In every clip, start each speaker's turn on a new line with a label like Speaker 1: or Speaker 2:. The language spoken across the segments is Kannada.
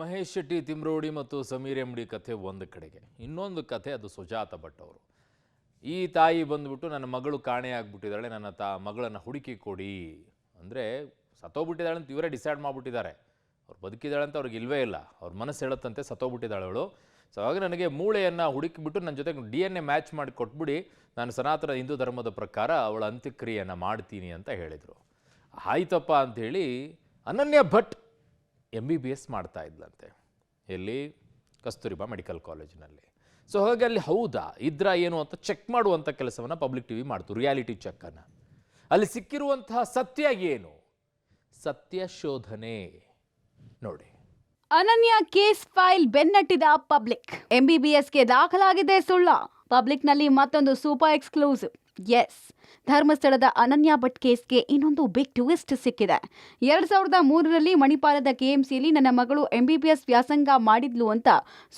Speaker 1: ಮಹೇಶ್ ಶೆಟ್ಟಿ ತಿಮ್ರೋಡಿ ಮತ್ತು ಸಮೀರ್ ಎಂಡಿ ಕಥೆ ಒಂದು ಕಡೆಗೆ, ಇನ್ನೊಂದು ಕಥೆ ಅದು ಸುಜಾತ ಭಟ್ ಅವರು. ಈ ತಾಯಿ ಬಂದ್ಬಿಟ್ಟು ನನ್ನ ಮಗಳು ಕಾಣೆಯಾಗ್ಬಿಟ್ಟಿದ್ದಾಳೆ, ನನ್ನ ಮಗಳನ್ನು ಹುಡುಕಿ ಕೊಡಿ ಅಂದರೆ ಸತ್ತೋಗ್ಬಿಟ್ಟಿದ್ದಾಳೆ ಅಂತ ಇವರೇ ಡಿಸೈಡ್ ಮಾಡಿಬಿಟ್ಟಿದ್ದಾರೆ. ಅವ್ರು ಬದುಕಿದ್ದಾಳೆ ಅಂತ ಅವ್ರಿಗೆ ಇಲ್ವೇ ಇಲ್ಲ, ಅವ್ರ ಮನಸ್ಸು ಹೇಳುತ್ತಂತೆ ಸತ್ತೋಗ್ಬಿಟ್ಟಿದ್ದಾಳೆ ಅವಳು. ಸೊ ಆಗ ನನಗೆ ಮೂಳೆಯನ್ನು ಹುಡುಕಿಬಿಟ್ಟು ನನ್ನ ಜೊತೆಗೆ DNA ಮ್ಯಾಚ್ ಮಾಡಿ ಕೊಟ್ಬಿಡಿ, ನಾನು ಸನಾತನ ಹಿಂದೂ ಧರ್ಮದ ಪ್ರಕಾರ ಅವಳ ಅಂತ್ಯಕ್ರಿಯೆಯನ್ನು ಮಾಡ್ತೀನಿ ಅಂತ ಹೇಳಿದರು. ಆಯ್ತಪ್ಪ ಅಂಥೇಳಿ ಅನನ್ಯ ಭಟ್ MBBS ಮಾಡ್ತಾ ಇದ್ಲಂತೆ, ಎಲ್ಲಿ ಕಸ್ತೂರಿಬಾ ಮೆಡಿಕಲ್ ಕಾಲೇಜಿನಲ್ಲಿ. ಸೊ ಹಾಗಾಗಿ ಅಲ್ಲಿ ಹೌದಾ ಇದ್ರಾ ಏನು ಅಂತ ಚೆಕ್ ಮಾಡುವಂಥ ಕೆಲಸವನ್ನು ಪಬ್ಲಿಕ್ TV ಮಾಡ್ತು, ರಿಯಾಲಿಟಿ ಚೆಕ್ಕನ್ನು. ಅಲ್ಲಿ ಸಿಕ್ಕಿರುವಂತಹ ಸತ್ಯ ಏನು, ಸತ್ಯ ಶೋಧನೆ ನೋಡಿ.
Speaker 2: ಅನನ್ಯ ಕೇಸ್ ಫೈಲ್ ಬೆನ್ನಟ್ಟಿದ ಪಬ್ಲಿಕ್. MBBSಗೆ ದಾಖಲಾಗಿದೆ ಸುಳ್ಳ. ಪಬ್ಲಿಕ್ನಲ್ಲಿ ಮತ್ತೊಂದು ಸೂಪರ್ ಎಕ್ಸ್ಕ್ಲೂಸಿವ್. ಎಸ್, ಧರ್ಮಸ್ಥಳದ ಅನನ್ಯ ಭಟ್ ಕೇಸ್ಗೆ ಇನ್ನೊಂದು ಬಿಗ್ ಟ್ವಿಸ್ಟ್ ಸಿಕ್ಕಿದೆ. 2003ರಲ್ಲಿ ಮಣಿಪಾಲದ KMCಯಲ್ಲಿ ನನ್ನ ಮಗಳು MBBS ವ್ಯಾಸಂಗ ಮಾಡಿದ್ಲು ಅಂತ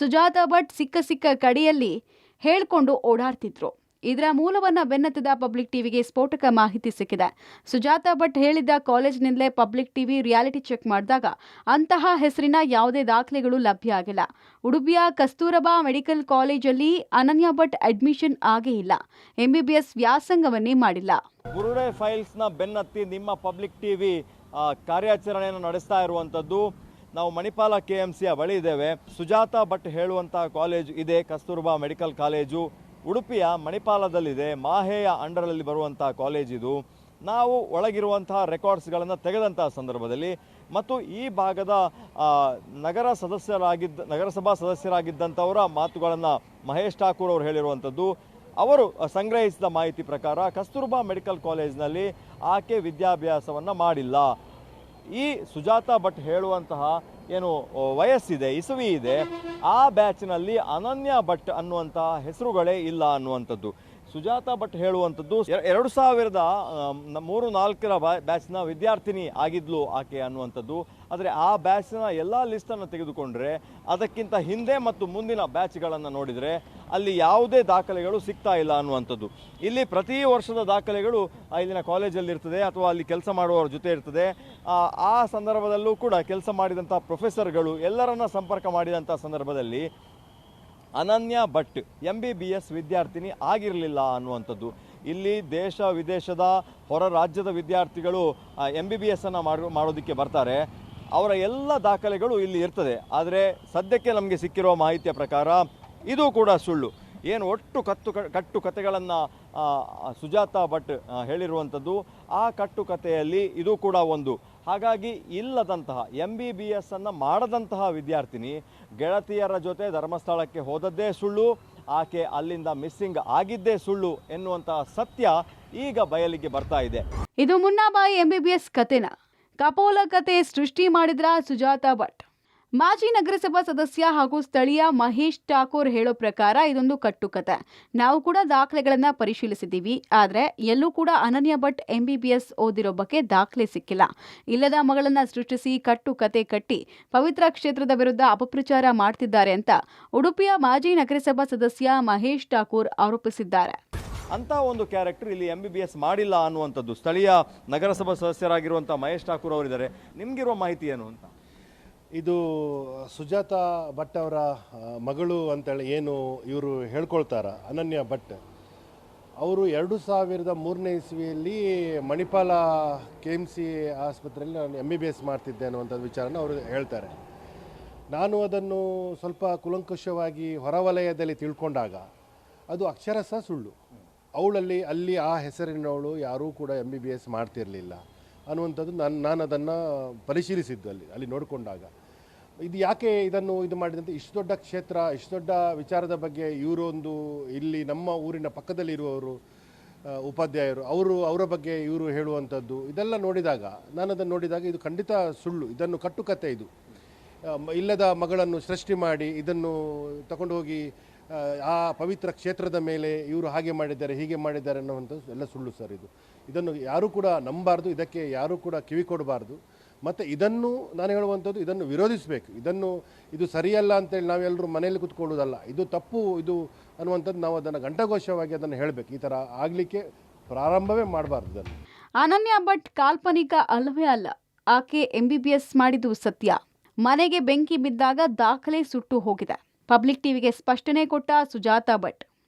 Speaker 2: ಸುಜಾತ ಭಟ್ ಸಿಕ್ಕ ಕಡೆಯಲ್ಲಿ ಹೇಳ್ಕೊಂಡು ಓಡಾಡ್ತಿದ್ರು. ಇದರ ಮೂಲವನ್ನ ಬೆನ್ನತ್ತಿದ ಪಬ್ಲಿಕ್ ಟಿವಿಗೆ ಸ್ಫೋಟಕ ಮಾಹಿತಿ ಸಿಕ್ಕಿದೆ. ಸುಜಾತ ಭಟ್ ಹೇಳಿದ್ದ ಕಾಲೇಜಿನಿಂದಲೇ ಪಬ್ಲಿಕ್ ಟಿವಿ ರಿಯಾಲಿಟಿ ಚೆಕ್ ಮಾಡಿದಾಗ ಅಂತಹ ಹೆಸರಿನ ಯಾವುದೇ ದಾಖಲೆಗಳು ಲಭ್ಯ ಆಗಿಲ್ಲ. ಉಡುಪಿಯ ಕಸ್ತೂರಬಾ ಮೆಡಿಕಲ್ ಕಾಲೇಜಲ್ಲಿ ಅನನ್ಯ ಭಟ್ ಅಡ್ಮಿಷನ್ ಆಗೇ ಇಲ್ಲ, MBBS ವ್ಯಾಸಂಗವನ್ನೇ ಮಾಡಿಲ್ಲ.
Speaker 3: ಬುರುಡೆ ಫೈಲ್ಸ್ನ ಬೆನ್ನತ್ತಿ ನಿಮ್ಮ ಪಬ್ಲಿಕ್ ಟಿವಿ ಕಾರ್ಯಾಚರಣೆಯನ್ನು ನಡೆಸ್ತಾ ಇರುವಂಥದ್ದು. ನಾವು ಮಣಿಪಾಲ KMCಯ ಬಳಿ ಇದ್ದೇವೆ. ಸುಜಾತ ಭಟ್ ಹೇಳುವಂಥ ಕಾಲೇಜು ಇದೆ, ಕಸ್ತೂರಬಾ ಮೆಡಿಕಲ್ ಕಾಲೇಜು ಉಡುಪಿಯ ಮಣಿಪಾಲದಲ್ಲಿದೆ. ಮಾಹೆಯ ಅಂಡರಲ್ಲಿ ಬರುವಂಥ ಕಾಲೇಜ್ ಇದು. ನಾವು ಒಳಗಿರುವಂತಹ ರೆಕಾರ್ಡ್ಸ್ಗಳನ್ನು ತೆಗೆದಂತಹ ಸಂದರ್ಭದಲ್ಲಿ ಮತ್ತು ಈ ಭಾಗದ ನಗರಸಭಾ ಸದಸ್ಯರಾಗಿದ್ದಂಥವರ ಮಾತುಗಳನ್ನು ಮಹೇಶ್ ಠಾಕೂರ್ ಅವರು ಹೇಳಿರುವಂಥದ್ದು. ಅವರು ಸಂಗ್ರಹಿಸಿದ ಮಾಹಿತಿ ಪ್ರಕಾರ ಕಸ್ತೂರಬಾ ಮೆಡಿಕಲ್ ಕಾಲೇಜಿನಲ್ಲಿ ಆಕೆ ವಿದ್ಯಾಭ್ಯಾಸವನ್ನು ಮಾಡಿಲ್ಲ. ಈ ಸುಜಾತ ಭಟ್ ಹೇಳುವಂತಹ ಏನು ವಯಸ್ಸಿದೆ, ಇಸವಿ ಇದೆ, ಆ ಬ್ಯಾಚ್ನಲ್ಲಿ ಅನನ್ಯ ಭಟ್ ಅನ್ನುವಂತಹ ಹೆಸರುಗಳೇ ಇಲ್ಲ ಅನ್ನುವಂಥದ್ದು. ಸುಜಾತ ಭಟ್ ಹೇಳುವಂಥದ್ದು 2003-4ರ ಬ್ಯಾಚ್ನ ವಿದ್ಯಾರ್ಥಿನಿ ಆಗಿದ್ಲು ಆಕೆ ಅನ್ನುವಂಥದ್ದು. ಆದರೆ ಆ ಬ್ಯಾಚ್ನ ಎಲ್ಲ ಲಿಸ್ಟನ್ನು ತೆಗೆದುಕೊಂಡ್ರೆ ಅದಕ್ಕಿಂತ ಹಿಂದೆ ಮತ್ತು ಮುಂದಿನ ಬ್ಯಾಚ್ಗಳನ್ನು ನೋಡಿದರೆ ಅಲ್ಲಿ ಯಾವುದೇ ದಾಖಲೆಗಳು ಸಿಗ್ತಾ ಇಲ್ಲ ಅನ್ನುವಂಥದ್ದು. ಇಲ್ಲಿ ಪ್ರತಿ ವರ್ಷದ ದಾಖಲೆಗಳು ಇಲ್ಲಿನ ಕಾಲೇಜಲ್ಲಿ ಇರ್ತದೆ ಅಥವಾ ಅಲ್ಲಿ ಕೆಲಸ ಮಾಡುವವರ ಜೊತೆ ಇರ್ತದೆ. ಆ ಸಂದರ್ಭದಲ್ಲೂ ಕೂಡ ಕೆಲಸ ಮಾಡಿದಂಥ ಪ್ರೊಫೆಸರ್ಗಳು ಎಲ್ಲರನ್ನ ಸಂಪರ್ಕ ಮಾಡಿದಂಥ ಸಂದರ್ಭದಲ್ಲಿ ಅನನ್ಯ ಭಟ್ MBBS ವಿದ್ಯಾರ್ಥಿನಿ ಆಗಿರಲಿಲ್ಲ ಅನ್ನುವಂಥದ್ದು. ಇಲ್ಲಿ ದೇಶ ವಿದೇಶದ ಹೊರ ರಾಜ್ಯದ ವಿದ್ಯಾರ್ಥಿಗಳು MBBS ಅನ್ನು ಮಾಡೋದಕ್ಕೆ ಬರ್ತಾರೆ. ಅವರ ಎಲ್ಲ ದಾಖಲೆಗಳು ಇಲ್ಲಿ ಇರ್ತದೆ. ಆದರೆ ಸದ್ಯಕ್ಕೆ ನಮಗೆ ಸಿಕ್ಕಿರುವ ಮಾಹಿತಿಯ ಪ್ರಕಾರ ಇದು ಕೂಡ ಸುಳ್ಳು. ಏನು ಒಟ್ಟು ಕಟ್ಟುಕತೆಗಳನ್ನು ಸುಜಾತ ಭಟ್ ಹೇಳಿರುವಂಥದ್ದು, ಆ ಕಟ್ಟುಕತೆಯಲ್ಲಿ ಇದು ಕೂಡ ಒಂದು. ಹಾಗಾಗಿ ಇಲ್ಲದಂತಹ MBBS ಅನ್ನು ಮಾಡದಂತಹ ವಿದ್ಯಾರ್ಥಿನಿ ಗೆಳತಿಯರ ಜೊತೆ ಧರ್ಮಸ್ಥಳಕ್ಕೆ ಹೋದದ್ದೇ ಸುಳ್ಳು, ಆಕೆ ಅಲ್ಲಿಂದ ಮಿಸ್ಸಿಂಗ್ ಆಗಿದ್ದೇ ಸುಳ್ಳು ಎನ್ನುವಂತಹ ಸತ್ಯ ಈಗ ಬಯಲಿಗೆ ಬರ್ತಾ ಇದೆ.
Speaker 2: ಇದು ಮುನ್ನಾಬಾಯಿ MBBS ಕತೆನ ಕಪೋಲ ಕತೆ ಸೃಷ್ಟಿ ಮಾಡಿದ್ರ ಸುಜಾತ ಭಟ್. ಮಾಜಿ ನಗರಸಭಾ ಸದಸ್ಯ ಹಾಗೂ ಸ್ಥಳೀಯ ಮಹೇಶ್ ಠಾಕೂರ್ ಹೇಳೋ ಪ್ರಕಾರ ಇದೊಂದು ಕಟ್ಟುಕತೆ. ನಾವು ಕೂಡ ದಾಖಲೆಗಳನ್ನ ಪರಿಶೀಲಿಸಿದ್ದೀವಿ, ಆದರೆ ಎಲ್ಲೂ ಕೂಡ ಅನನ್ಯ ಭಟ್ MBBS ಓದಿರೋ ಬಗ್ಗೆ ದಾಖಲೆ ಸಿಕ್ಕಿಲ್ಲ. ಇಲ್ಲದ ಮಗಳನ್ನ ಸೃಷ್ಟಿಸಿ ಕಟ್ಟುಕತೆ ಕಟ್ಟಿ ಪವಿತ್ರ ಕ್ಷೇತ್ರದ ವಿರುದ್ಧ ಅಪಪ್ರಚಾರ ಮಾಡ್ತಿದ್ದಾರೆ ಅಂತ ಉಡುಪಿಯ ಮಾಜಿ ನಗರಸಭಾ ಸದಸ್ಯ ಮಹೇಶ್ ಠಾಕೂರ್ ಆರೋಪಿಸಿದ್ದಾರೆ.
Speaker 3: ಅಂತ ಒಂದು ಕ್ಯಾರೆಕ್ಟರ್ ಇಲ್ಲಿ MBBS ಮಾಡಿಲ್ಲ ಅನ್ನುವಂಥದ್ದು ಸ್ಥಳೀಯ ನಗರಸಭಾ ಸದಸ್ಯರಾಗಿರುವಂಥ ಮಹೇಶ್ ಠಾಕೂರ್ ಅವರಿದ್ದಾರೆ. ನಿಮಗಿರುವ ಮಾಹಿತಿ ಏನು ಅಂತ?
Speaker 4: ಇದು ಸುಜಾತ ಭಟ್ ಅವರ ಮಗಳು ಅಂತೇಳಿ ಏನು ಇವರು ಹೇಳ್ಕೊಳ್ತಾರ, ಅನನ್ಯ ಭಟ್ ಅವರು 2003ನೇ ಇಸ್ವಿಯಲ್ಲಿ ಮಣಿಪಾಲ KMC ಆಸ್ಪತ್ರೆಯಲ್ಲಿ ನಾನು MBBS ಮಾಡ್ತಿದ್ದೆ ಅನ್ನುವಂಥದ್ದು ವಿಚಾರನ ಅವರು ಹೇಳ್ತಾರೆ. ನಾನು ಅದನ್ನು ಸ್ವಲ್ಪ ಕುಲಂಕುಷವಾಗಿ ಹೊರವಲಯದಲ್ಲಿ ತಿಳ್ಕೊಂಡಾಗ ಅದು ಅಕ್ಷರಶಃ ಸುಳ್ಳು. ಅಲ್ಲಿ ಆ ಹೆಸರಿನವಳು ಯಾರೂ ಕೂಡ MBBS ಮಾಡ್ತಿರಲಿಲ್ಲ ಅನ್ನುವಂಥದ್ದು ನಾನು ಅದನ್ನು ಪರಿಶೀಲಿಸಿದ್ದು ಅಲ್ಲಿ ನೋಡಿಕೊಂಡಾಗ. ಇದು ಯಾಕೆ ಇದು ಮಾಡಿದಂತೆ, ಇಷ್ಟು ದೊಡ್ಡ ಕ್ಷೇತ್ರ, ಇಷ್ಟು ದೊಡ್ಡ ವಿಚಾರದ ಬಗ್ಗೆ ಇವರೊಂದು ಇಲ್ಲಿ ನಮ್ಮ ಊರಿನ ಪಕ್ಕದಲ್ಲಿ ಇರುವವರು ಉಪಾಧ್ಯಾಯರು ಅವರ ಬಗ್ಗೆ ಇವರು ಹೇಳುವಂಥದ್ದು ಇದೆಲ್ಲ ನೋಡಿದಾಗ ಇದು ಖಂಡಿತ ಸುಳ್ಳು. ಇದನ್ನು ಕಟ್ಟುಕತೆ, ಇದು ಇಲ್ಲದ ಮಗಳನ್ನು ಸೃಷ್ಟಿ ಮಾಡಿ ಇದನ್ನು ತಗೊಂಡು ಹೋಗಿ ಆ ಪವಿತ್ರ ಕ್ಷೇತ್ರದ ಮೇಲೆ ಇವರು ಹಾಗೆ ಮಾಡಿದ್ದಾರೆ ಹೀಗೆ ಮಾಡಿದ್ದಾರೆ ಅನ್ನುವಂಥದ್ದು ಎಲ್ಲ ಸುಳ್ಳು ಸರ್. ಇದನ್ನು ಯಾರೂ ಕೂಡ ನಂಬಾರ್ದು, ಇದಕ್ಕೆ ಯಾರೂ ಕೂಡ ಕಿವಿ ಕೊಡಬಾರ್ದು. ಮತ್ತು ಇದನ್ನು ನಾನು ಹೇಳುವಂಥದ್ದು, ಇದನ್ನು ವಿರೋಧಿಸಬೇಕು. ಇದು ಸರಿಯಲ್ಲ ಅಂತೇಳಿ ನಾವೆಲ್ಲರೂ ಮನೆಯಲ್ಲಿ ಕೂತ್ಕೊಳ್ಳೋದಲ್ಲ, ಇದು ತಪ್ಪು ಇದು ಅನ್ನುವಂಥದ್ದು ನಾವು ಅದನ್ನು ಘಂಟಾಘೋಷವಾಗಿ ಅದನ್ನು ಹೇಳಬೇಕು. ಈ ಥರ ಆಗಲಿಕ್ಕೆ ಪ್ರಾರಂಭವೇ ಮಾಡಬಾರ್ದು.
Speaker 2: ಅನನ್ಯ ಭಟ್ ಕಾಲ್ಪನಿಕ ಅಲ್ಲವೇ ಅಲ್ಲ, ಆಕೆ MBBS ಮಾಡಿದ್ದು ಸತ್ಯ. ಮನೆಗೆ ಬೆಂಕಿ ಬಿದ್ದಾಗ ದಾಖಲೆ ಸುಟ್ಟು ಹೋಗಿದೆ. ಪಬ್ಲಿಕ್ ಟಿವಿಗೆ ಸ್ಪಷ್ಟನೆ ಕೊಟ್ಟ ಸುಜಾತಾ ಭಟ್.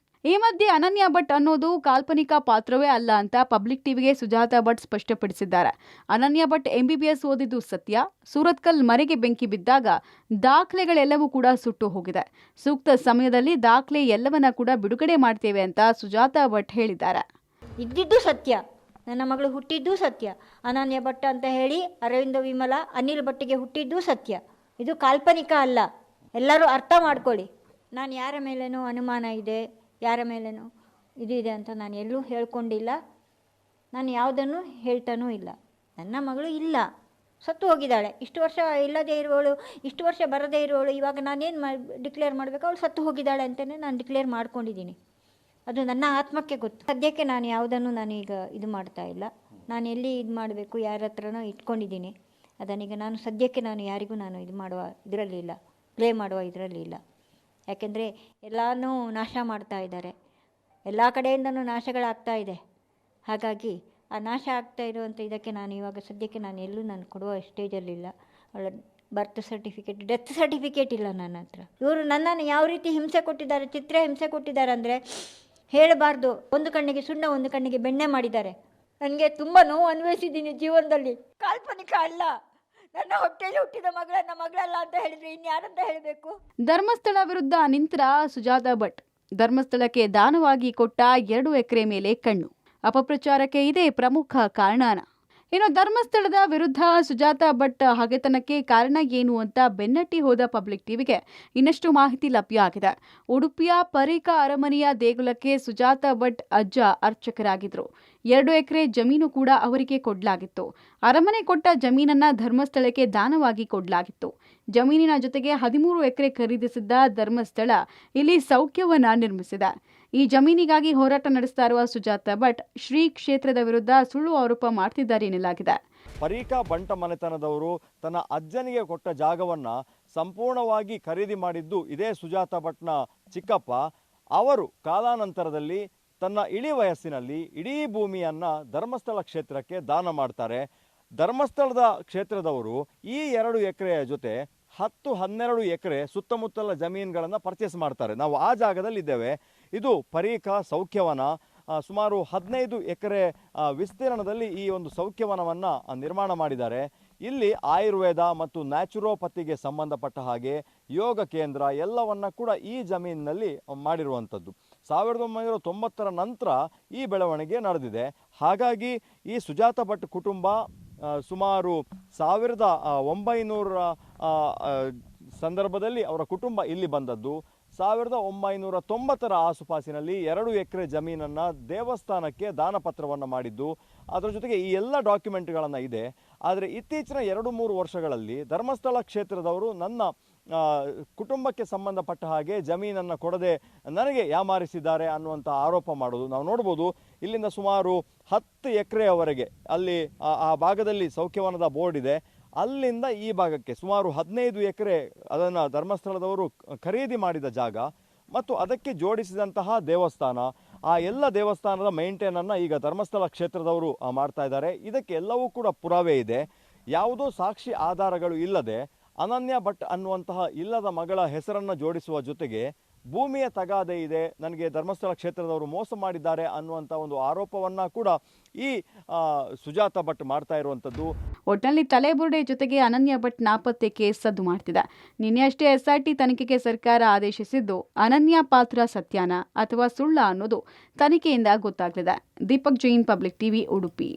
Speaker 2: ಈ ಮಧ್ಯೆ ಅನನ್ಯ ಭಟ್ ಅನ್ನೋದು ಕಾಲ್ಪನಿಕ ಪಾತ್ರವೇ ಅಲ್ಲ ಅಂತ ಪಬ್ಲಿಕ್ ಟಿವಿಗೆ ಸುಜಾತಾ ಭಟ್ ಸ್ಪಷ್ಟಪಡಿಸಿದ್ದಾರೆ. ಅನನ್ಯ ಭಟ್ MBBS ಓದಿದ್ದು ಸತ್ಯ. ಸೂರತ್ಕಲ್ ಮನೆಗೆ ಬೆಂಕಿ ಬಿದ್ದಾಗ ದಾಖಲೆಗಳೆಲ್ಲವೂ ಕೂಡ ಸುಟ್ಟು ಹೋಗಿದೆ. ಸೂಕ್ತ ಸಮಯದಲ್ಲಿ ದಾಖಲೆ ಎಲ್ಲವನ್ನ ಕೂಡ ಬಿಡುಗಡೆ ಮಾಡ್ತೇವೆ ಅಂತ ಸುಜಾತಾ ಭಟ್ ಹೇಳಿದ್ದಾರೆ.
Speaker 5: ಇದ್ದಿದ್ದು ಸತ್ಯ, ನನ್ನ ಮಗಳು ಹುಟ್ಟಿದ್ದು ಸತ್ಯ. ಅನನ್ಯ ಭಟ್ ಅಂತ ಹೇಳಿ ಅರವಿಂದ ವಿಮಲ ಅನಿಲ್ ಭಟ್ಟಿಗೆ ಹುಟ್ಟಿದ್ದು ಸತ್ಯ. ಇದು ಕಾಲ್ಪನಿಕ ಅಲ್ಲ, ಎಲ್ಲರೂ ಅರ್ಥ ಮಾಡ್ಕೊಳ್ಳಿ. ನಾನು ಯಾರ ಮೇಲೇನೂ ಅನುಮಾನ ಇದೆ, ಯಾರ ಮೇಲೇನೂ ಇದು ಇದೆ ಅಂತ ನಾನು ಎಲ್ಲೂ ಹೇಳ್ಕೊಂಡಿಲ್ಲ. ನಾನು ಯಾವುದನ್ನು ಹೇಳ್ತಾನೂ ಇಲ್ಲ. ನನ್ನ ಮಗಳು ಇಲ್ಲ, ಸತ್ತು ಹೋಗಿದ್ದಾಳೆ. ಇಷ್ಟು ವರ್ಷ ಇಲ್ಲದೇ ಇರುವವಳು, ಇಷ್ಟು ವರ್ಷ ಬರದೇ ಇರುವವಳು, ಇವಾಗ ನಾನೇನು ಡಿಕ್ಲೇರ್ ಮಾಡಬೇಕು? ಅವಳು ಸತ್ತು ಹೋಗಿದ್ದಾಳೆ ಅಂತಲೇ ನಾನು ಡಿಕ್ಲೇರ್ ಮಾಡ್ಕೊಂಡಿದ್ದೀನಿ. ಅದು ನನ್ನ ಆತ್ಮಕ್ಕೆ ಗೊತ್ತು. ಸದ್ಯಕ್ಕೆ ನಾನು ಯಾವುದನ್ನು ನಾನೀಗ ಇದು ಮಾಡ್ತಾ ಇಲ್ಲ. ನಾನು ಎಲ್ಲಿ ಇದು ಮಾಡಬೇಕು, ಯಾರ ಹತ್ರನೋ ಇಟ್ಕೊಂಡಿದ್ದೀನಿ. ಅದನ್ನೀಗ ನಾನು ಸದ್ಯಕ್ಕೆ ಯಾರಿಗೂ ಇದು ಮಾಡುವ ಇದರಲ್ಲಿ ಇಲ್ಲ, ಪ್ಲೇ ಮಾಡುವ ಇದರಲ್ಲಿ ಇಲ್ಲ. ಯಾಕೆಂದರೆ ಎಲ್ಲನೂ ನಾಶ ಮಾಡ್ತಾ ಇದ್ದಾರೆ, ಎಲ್ಲ ಕಡೆಯಿಂದನೂ ನಾಶಗಳಾಗ್ತಾ ಇದೆ. ಹಾಗಾಗಿ ಆ ನಾಶ ಆಗ್ತಾ ಇರುವಂಥ ಇದಕ್ಕೆ ಇವಾಗ ಸದ್ಯಕ್ಕೆ ಎಲ್ಲೂ ಕೊಡುವ ಸ್ಟೇಜಲ್ಲಿಲ್ಲ. ಅವಳ ಬರ್ತ್ ಸರ್ಟಿಫಿಕೇಟ್, ಡೆತ್ ಸರ್ಟಿಫಿಕೇಟ್ ಇಲ್ಲ ನನ್ನ ಹತ್ರ. ಇವರು ನನ್ನನ್ನು ಯಾವ ರೀತಿ ಹಿಂಸೆ ಕೊಟ್ಟಿದ್ದಾರೆ, ಚಿತ್ರ ಹಿಂಸೆ ಕೊಟ್ಟಿದ್ದಾರೆ ಅಂದರೆ ಹೇಳಬಾರ್ದು. ಒಂದು ಕಣ್ಣಿಗೆ ಸುಣ್ಣ, ಒಂದು ಕಣ್ಣಿಗೆ ಬೆಣ್ಣೆ ಮಾಡಿದ್ದಾರೆ. ನನಗೆ ತುಂಬ ನೋವು ಅನುಭವಿಸಿದ್ದೀನಿ ಜೀವನದಲ್ಲಿ. ಕಾಲ್ಪನಿಕ ಅಲ್ಲ. ನನ್ನ ಹೊಟ್ಟೆಯಲ್ಲಿ ಹುಟ್ಟಿದ ಮಗಳಲ್ಲ ಅಂತ ಹೇಳಿದ್ರೆ ಇನ್ಯಾರಂತ ಹೇಳಬೇಕು?
Speaker 2: ಧರ್ಮಸ್ಥಳ ವಿರುದ್ಧ ನಿಂತರ ಸುಜಾತಾ ಭಟ್. ಧರ್ಮಸ್ಥಳಕ್ಕೆ ದಾನವಾಗಿ ಕೊಟ್ಟ 2 ಎಕರೆ ಮೇಲೆ ಕಣ್ಣು. ಅಪಪ್ರಚಾರಕ್ಕೆ ಇದೇ ಪ್ರಮುಖ ಕಾರಣನ. ಇನ್ನು ಧರ್ಮಸ್ಥಳದ ವಿರುದ್ಧ ಸುಜಾತಾ ಭಟ್ ಹಗೆತನಕ್ಕೆ ಕಾರಣ ಏನು ಅಂತ ಬೆನ್ನಟ್ಟಿ ಹೋದ ಪಬ್ಲಿಕ್ ಟಿವಿಗೆ ಇನ್ನಷ್ಟು ಮಾಹಿತಿ ಲಭ್ಯ ಆಗಿದೆ. ಉಡುಪಿಯ ಪರೀಕ ಅರಮನೆಯ ದೇಗುಲಕ್ಕೆ ಸುಜಾತಾ ಭಟ್ ಅಜ್ಜ ಅರ್ಚಕರಾಗಿದ್ರು. 2 ಎಕರೆ ಜಮೀನು ಕೂಡ ಅವರಿಗೆ ಕೊಡಲಾಗಿತ್ತು. ಅರಮನೆ ಕೊಟ್ಟ ಜಮೀನನ್ನ ಧರ್ಮಸ್ಥಳಕ್ಕೆ ದಾನವಾಗಿ ಕೊಡಲಾಗಿತ್ತು. ಜಮೀನಿನ ಜೊತೆಗೆ 13 ಎಕರೆ ಖರೀದಿಸಿದ್ದ ಧರ್ಮಸ್ಥಳ ಇಲ್ಲಿ ಸೌಖ್ಯವನ್ನ ನಿರ್ಮಿಸಿದೆ. ಈ ಜಮೀನಿಗಾಗಿ ಹೋರಾಟ ನಡೆಸ್ತಾ ಇರುವ ಸುಜಾತಾ ಭಟ್ ಶ್ರೀ ಕ್ಷೇತ್ರದ ವಿರುದ್ಧ ಸುಳ್ಳು ಆರೋಪ ಮಾಡ್ತಿದ್ದಾರೆ ಎನ್ನಲಾಗಿದೆ.
Speaker 3: ಪರೀಕ ಬಂಟ ಮನೆತನದವರು ತನ್ನ ಅಜ್ಜನಿಗೆ ಕೊಟ್ಟ ಜಾಗವನ್ನ ಸಂಪೂರ್ಣವಾಗಿ ಖರೀದಿ ಮಾಡಿದ್ದು ಇದೇ ಸುಜಾತಾ ಭಟ್ನ ಚಿಕ್ಕಪ್ಪ. ಅವರು ಕಾಲಾನಂತರದಲ್ಲಿ ತನ್ನ ಇಳಿ ವಯಸ್ಸಿನಲ್ಲಿ ಇಡೀ ಭೂಮಿಯನ್ನ ಧರ್ಮಸ್ಥಳ ಕ್ಷೇತ್ರಕ್ಕೆ ದಾನ ಮಾಡ್ತಾರೆ. ಧರ್ಮಸ್ಥಳದ ಕ್ಷೇತ್ರದವರು ಈ 2 ಎಕರೆಯ ಜೊತೆ 10-12 ಎಕರೆ ಸುತ್ತಮುತ್ತಲ ಜಮೀನುಗಳನ್ನು ಪರ್ಚೇಸ್ ಮಾಡ್ತಾರೆ. ನಾವು ಆ ಜಾಗದಲ್ಲಿ ಇದ್ದೇವೆ. ಇದು ಪರೀಕ ಸೌಖ್ಯವನ. ಸುಮಾರು 15 ಎಕರೆ ವಿಸ್ತೀರ್ಣದಲ್ಲಿ ಈ ಒಂದು ಸೌಖ್ಯವನವನ್ನು ನಿರ್ಮಾಣ ಮಾಡಿದ್ದಾರೆ. ಇಲ್ಲಿ ಆಯುರ್ವೇದ ಮತ್ತು ನ್ಯಾಚುರೋಪತಿಗೆ ಸಂಬಂಧಪಟ್ಟ ಹಾಗೆ ಯೋಗ ಕೇಂದ್ರ ಎಲ್ಲವನ್ನ ಕೂಡ ಈ ಜಮೀನಿನಲ್ಲಿ ಮಾಡಿರುವಂಥದ್ದು. 1990ರ ನಂತರ ಈ ಬೆಳವಣಿಗೆ ನಡೆದಿದೆ. ಹಾಗಾಗಿ ಈ ಸುಜಾತಾ ಭಟ್ ಕುಟುಂಬ ಸುಮಾರು 1900ರ ಸಂದರ್ಭದಲ್ಲಿ ಅವರ ಕುಟುಂಬ ಇಲ್ಲಿ ಬಂದದ್ದು. 1990ರ ಆಸುಪಾಸಿನಲ್ಲಿ 2 ಎಕರೆ ಜಮೀನನ್ನು ದೇವಸ್ಥಾನಕ್ಕೆ ದಾನಪತ್ರವನ್ನು ಮಾಡಿದ್ದು. ಅದರ ಜೊತೆಗೆ ಈ ಎಲ್ಲ ಡಾಕ್ಯುಮೆಂಟ್ಗಳನ್ನು ಇದೆ. ಆದರೆ ಇತ್ತೀಚಿನ 2-3 ವರ್ಷಗಳಲ್ಲಿ ಧರ್ಮಸ್ಥಳ ಕ್ಷೇತ್ರದವರು ನನ್ನ ಕುಟುಂಬಕ್ಕೆ ಸಂಬಂಧಪಟ್ಟ ಹಾಗೆ ಜಮೀನನ್ನು ಕೊಡದೆ ನನಗೆ ಯಾಮಾರಿಸಿದ್ದಾರೆ ಅನ್ನುವಂಥ ಆರೋಪ ಮಾಡೋದು ನಾವು ನೋಡ್ಬೋದು. ಇಲ್ಲಿಂದ ಸುಮಾರು 10 ಎಕರೆಯವರೆಗೆ ಅಲ್ಲಿ ಆ ಭಾಗದಲ್ಲಿ ಸೌಖ್ಯವನದ ಬೋರ್ಡ್ ಇದೆ. ಅಲ್ಲಿಂದ ಈ ಭಾಗಕ್ಕೆ ಸುಮಾರು 15 ಎಕರೆ ಅದನ್ನು ಧರ್ಮಸ್ಥಳದವರು ಖರೀದಿ ಮಾಡಿದ ಜಾಗ ಮತ್ತು ಅದಕ್ಕೆ ಜೋಡಿಸಿದಂತಹ ದೇವಸ್ಥಾನ, ಆ ಎಲ್ಲ ದೇವಸ್ಥಾನದ ಮೇಂಟೈನನ್ನು ಈಗ ಧರ್ಮಸ್ಥಳ ಕ್ಷೇತ್ರದವರು ಮಾಡ್ತಾ ಇದ್ದಾರೆ. ಇದಕ್ಕೆ ಎಲ್ಲವೂ ಕೂಡ ಪುರಾವೆ ಇದೆ. ಯಾವುದೋ ಸಾಕ್ಷಿ ಆಧಾರಗಳು ಇಲ್ಲದೆ ಅನನ್ಯ ಭಟ್ ಅನ್ನುವಂತಹ ಇಲ್ಲದ ಮಗಳ ಹೆಸರನ್ನು ಜೋಡಿಸುವ ಜೊತೆಗೆ ಭೂಮಿಯ ತಗಾದೆ ಇದೆ, ನನಗೆ ಧರ್ಮಸ್ಥಳ ಕ್ಷೇತ್ರದವರು ಮೋಸ ಮಾಡಿದ್ದಾರೆ ಅನ್ನುವಂಥ ಒಂದು ಆರೋಪವನ್ನು ಕೂಡ ಈ ಸುಜಾತಾ ಭಟ್ ಮಾಡ್ತಾ ಇರುವಂಥದ್ದು.
Speaker 2: ಒಟ್ಟಿನಲ್ಲಿ ತಲೆಬುರುಡೆ ಜೊತೆಗೆ ಅನನ್ಯ ಭಟ್ ನಾಪತ್ತೆ ಕೇಸ್ ಸದ್ದು ಮಾಡ್ತಿದೆ. ನಿನ್ನೆ ಅಷ್ಟೇ SIT ತನಿಖೆಗೆ ಸರ್ಕಾರ ಆದೇಶಿಸಿದ್ದು ಅನನ್ಯ ಪಾತ್ರ ಸತ್ಯಾನ ಅಥವಾ ಸುಳ್ಳ ಅನ್ನೋದು ತನಿಖೆಯಿಂದ ಗೊತ್ತಾಗಲಿದೆ. Deepak Jain, public TV, Udupi.